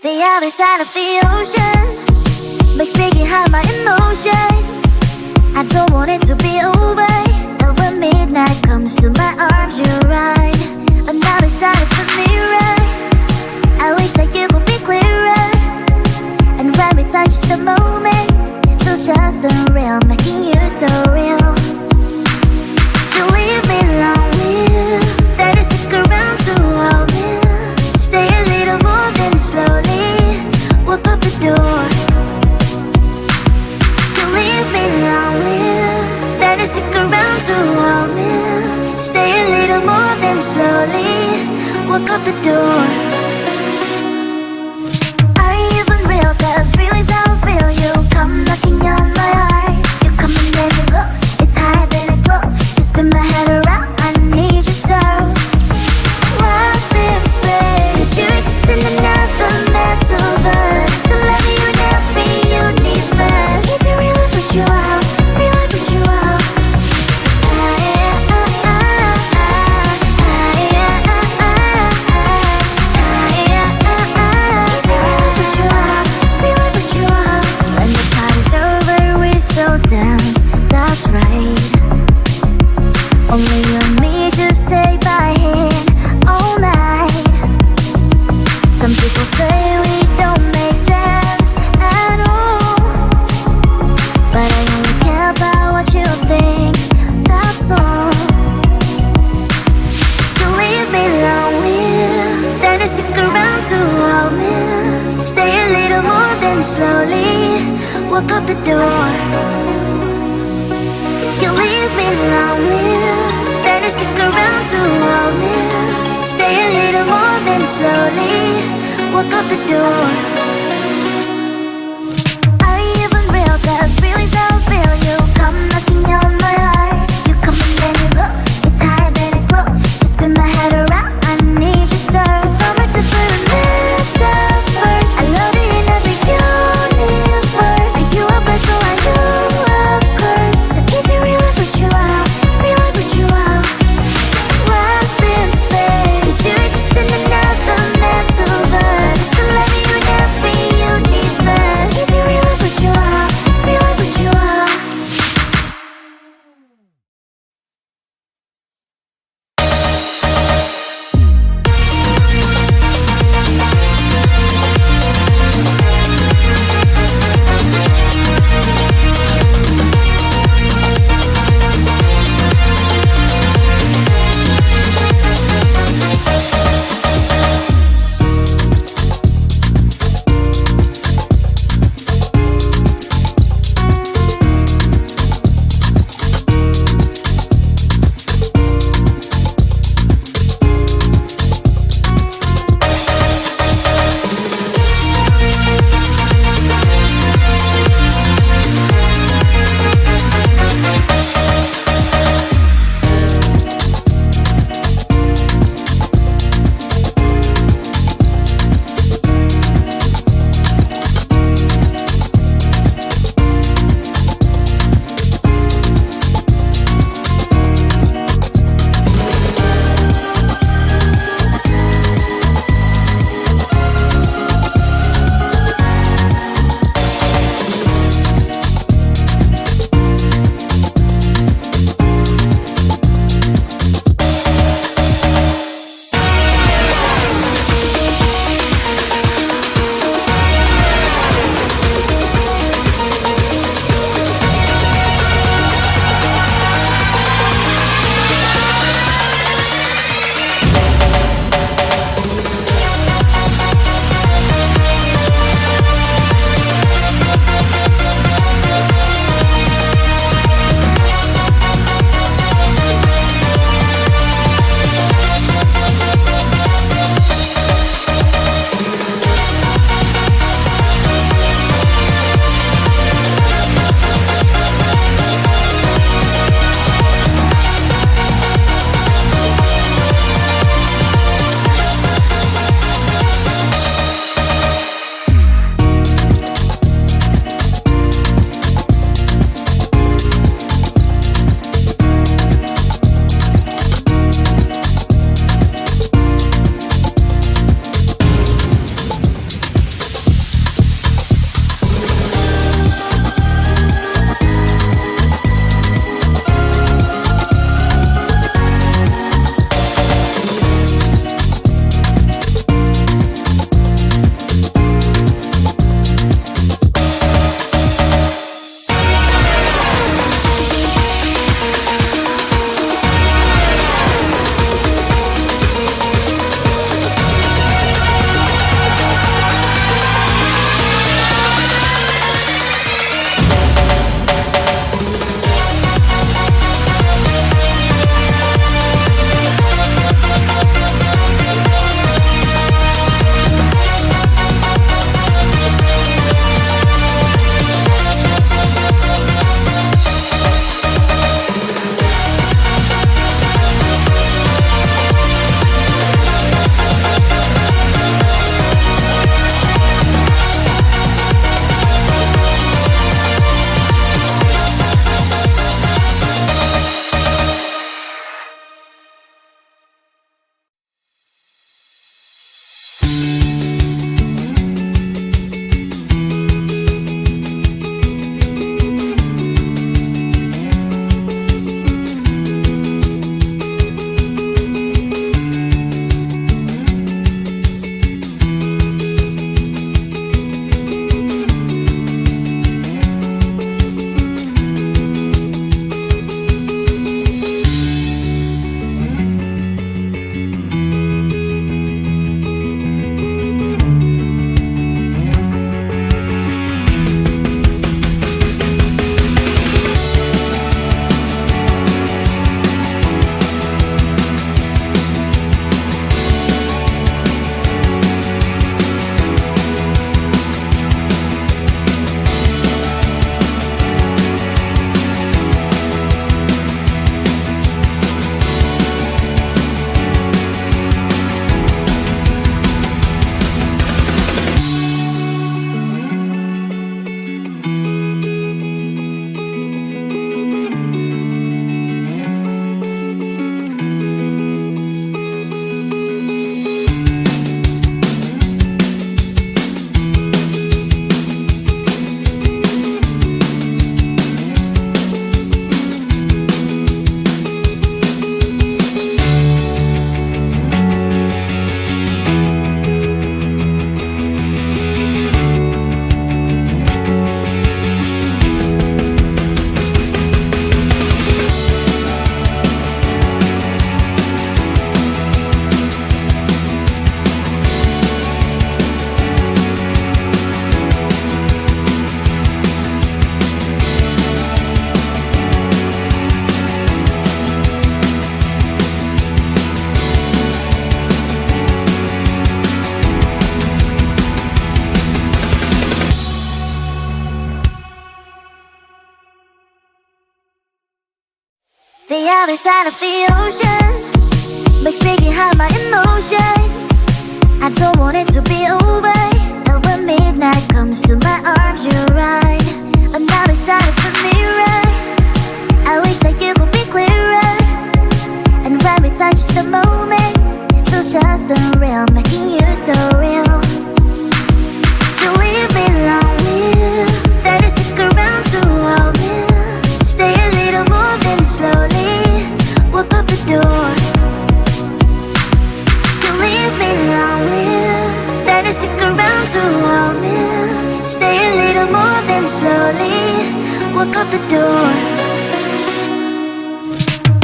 The other side of the ocean makes me hide my emotions. I don't want it to be over. And when midnight comes to my arms, you're right. Another side of the mirror, I wish that you could be clearer. And when we touch the moment, it feels just unreal, making you so real. So leave me lonely, then you stick around to hold me. Stay a little more, then slowly walk up the door. So leave me lonely, then you stick around to hold me. Stay a little more, then slowly walk up the door. Are you even real? 'Cause feelings how I feel. You come knocking on my heart. You come and then you go. It's high then it's low. You spin my head around. I need you so. Lost in space. You exist in another metaverse. The love you never universe. Is it real? I put you out. Real? I put you out. Dance, that's right. Only you and me, just take my hand all night. Some people say we don't make sense at all, but I only care about what you think, that's all. So leave me lonely, then you stick around to hold me. Stay a little more, then slowly walk out the door. You leave me lonely, then you stick around to hold me. Stay a little more, then slowly walk out the door. Are you even real? 'Cause feelings how I feel. You come knocking on my heart. You come and then you go. It's high then it's low. You spin my head around. I need you so. It's so much different metaverse. I love you in every universe. Are you a blessing? So I know a curse. So is it real? I put you out. Real? I put you out. Lost in space. You exist in another metaverse. It's the love you never The other side of the ocean makes me get high my emotions. I don't want it to be over. And when midnight comes to my arms, you're right. Another side of the mirror, I wish that you could be clearer. And when we touch the moment, it feels just unreal, making you so real. So leave me lonely, better stick around to hold me. Stay a little more, then slowly walk up the door. So leave me lonely, better stick around to hold me. Stay a little more, then slowly walk up the door.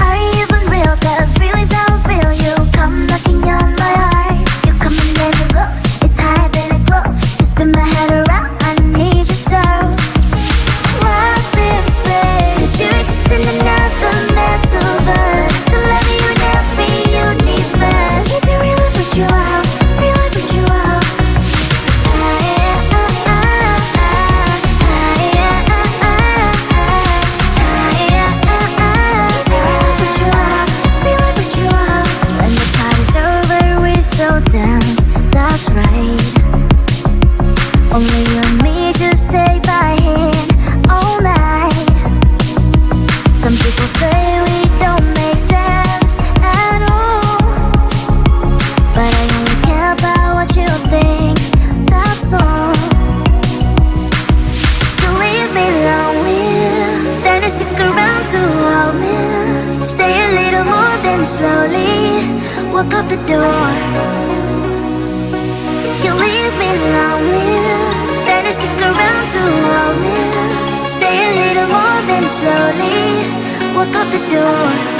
Are you even real? 'Cause feelings how I feel. You come knocking on my heart. You come and let me go. It's high then it's low. You spin my head around. I need you so. Lost in space, 'cause you exist in another metaverse. The love you every universe. Is it real if it's you out? Real if it's you out? Dance, that's right. Only you and me just take my hand all night. Some people say we don't make sense at all, but I only care about what you think, that's all. So leave me lonely, then just stick around to hold me. Stay a little more, then slowly walk out the door. You leave me lonely, then just stick around to hold me. Stay a little more, then slowly walk out the door.